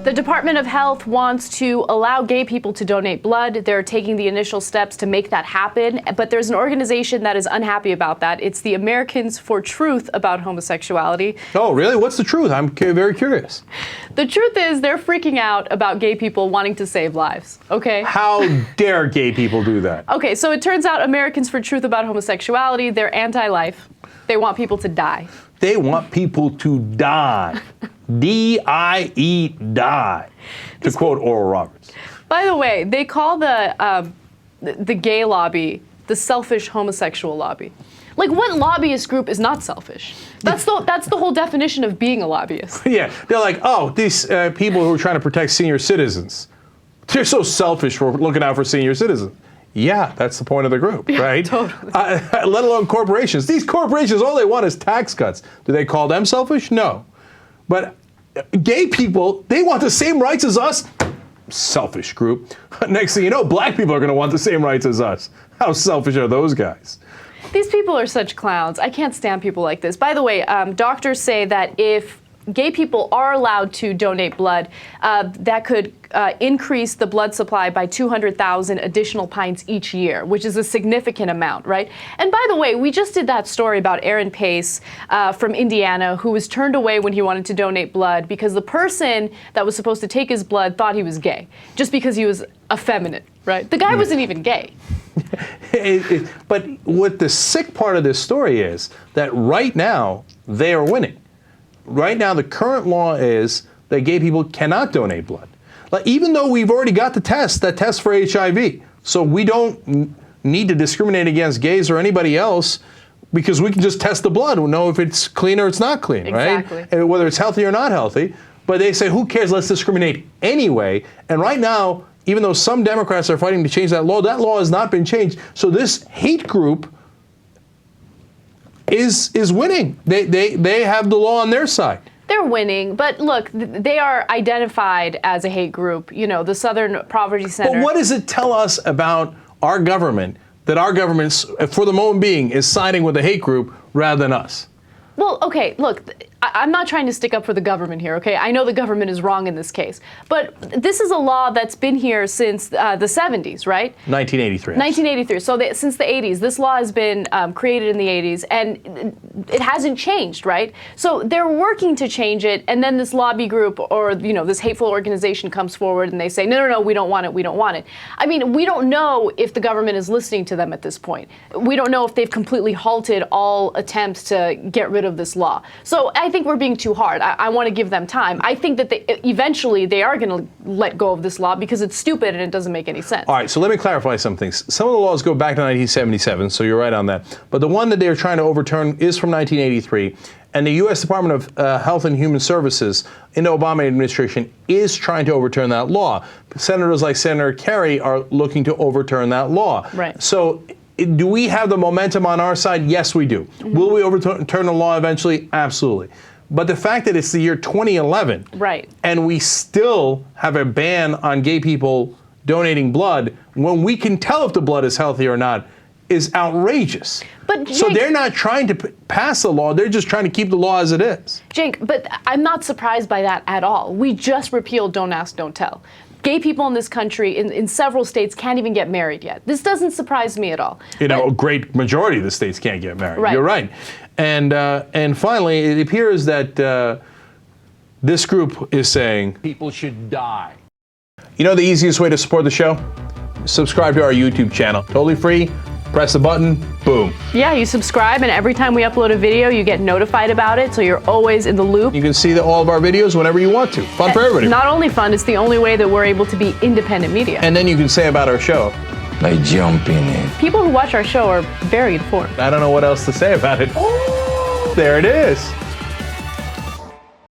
The Department of Health wants to allow gay people to donate blood. They're taking the initial steps to make that happen, but there's an organization that is unhappy about that. It's the Americans for Truth about homosexuality. Oh, really? What's the truth? I'm very curious. The truth is they're freaking out about gay people wanting to save lives, okay? How dare gay people do that? Okay, so it turns out Americans for Truth about homosexuality, they're anti-life. They want people to die. They want people to die. D-I-E, die, to quote Oral Roberts. By the way, they call the gay lobby the selfish homosexual lobby. Like, what lobbyist group is not selfish? That's the whole definition of being a lobbyist. Yeah, they're like, oh, these people who are trying to protect senior citizens, they're so selfish for looking out for senior citizens. Yeah, that's the point of the group, right? Totally. Let alone corporations. These corporations, all they want is tax cuts. Do they call them selfish? No. But gay people, they want the same rights as us. Selfish group. Next thing you know, black people are going to want the same rights as us. How selfish are those guys? These people are such clowns. I can't stand people like this. By the way, doctors say that if gay people are allowed to donate blood, that could increase the blood supply by 200,000 additional pints each year, which is a significant amount, right? And by the way, we just did that story about Aaron Pace from Indiana, who was turned away when he wanted to donate blood because the person that was supposed to take his blood thought he was gay, just because he was effeminate, right? The guy wasn't even gay. But what the sick part of this story is that right now, they are winning. Right now, the current law is that gay people cannot donate blood. Like, even though we've already got the test for HIV, so we don't need to discriminate against gays or anybody else because we can just test the blood. We'll know if it's clean or it's not clean, exactly. Right? And whether it's healthy or not healthy. But they say, who cares? Let's discriminate anyway. And right now, even though some Democrats are fighting to change that law has not been changed. So this hate group is winning. They have the law on their side. They're winning, but look, they are identified as a hate group. You know, the Southern Poverty Center. But what does it tell us about our government that our government, for the moment being, is siding with the hate group rather than us? Well, okay, look, I'm not trying to stick up for the government here, okay? I know the government is wrong in this case. But this is a law that's been here since the 70s, right? 1983. 1983. So since the 80s. This law has been created in the 80s, and it hasn't changed, right? So they're working to change it, and then this lobby group or, you know, this hateful organization comes forward and they say, no, we don't want it, we don't want it. I mean, we don't know if the government is listening to them at this point. We don't know if they've completely halted all attempts to get rid of this law. So I think we're being too hard. I want to give them time. I think that eventually they are going to let go of this law because it's stupid and it doesn't make any sense. All right, so let me clarify some things. Some of the laws go back to 1977, so you're right on that. But the one that they're trying to overturn is from 1983, and the U.S. Department of Health and Human Services in the Obama administration is trying to overturn that law. Senators like Senator Kerry are looking to overturn that law. Right. So do we have the momentum on our side? Yes, we do. Mm-hmm. Will we overturn the law eventually? Absolutely. But the fact that it's the year 2011, right, and we still have a ban on gay people donating blood when we can tell if the blood is healthy or not is outrageous. But Jake, so they're not trying to pass the law, they're just trying to keep the law as it is. Jake, but I'm not surprised by that at all. We just repealed Don't Ask, Don't Tell. Gay people in this country, in several states, can't even get married yet. This doesn't surprise me at all. You know, a great majority of the states can't get married. Right. You're right. And finally, it appears that this group is saying people should die. You know the easiest way to support the show? Subscribe to our YouTube channel. Totally free. Press the button, boom. Yeah, you subscribe, and every time we upload a video, you get notified about it, so you're always in the loop. You can see all of our videos whenever you want to. Fun for everybody. Not only fun, it's the only way that we're able to be independent media. And then you can say about our show, by jumping in. People who watch our show are very informed. I don't know what else to say about it. Oh, there it is.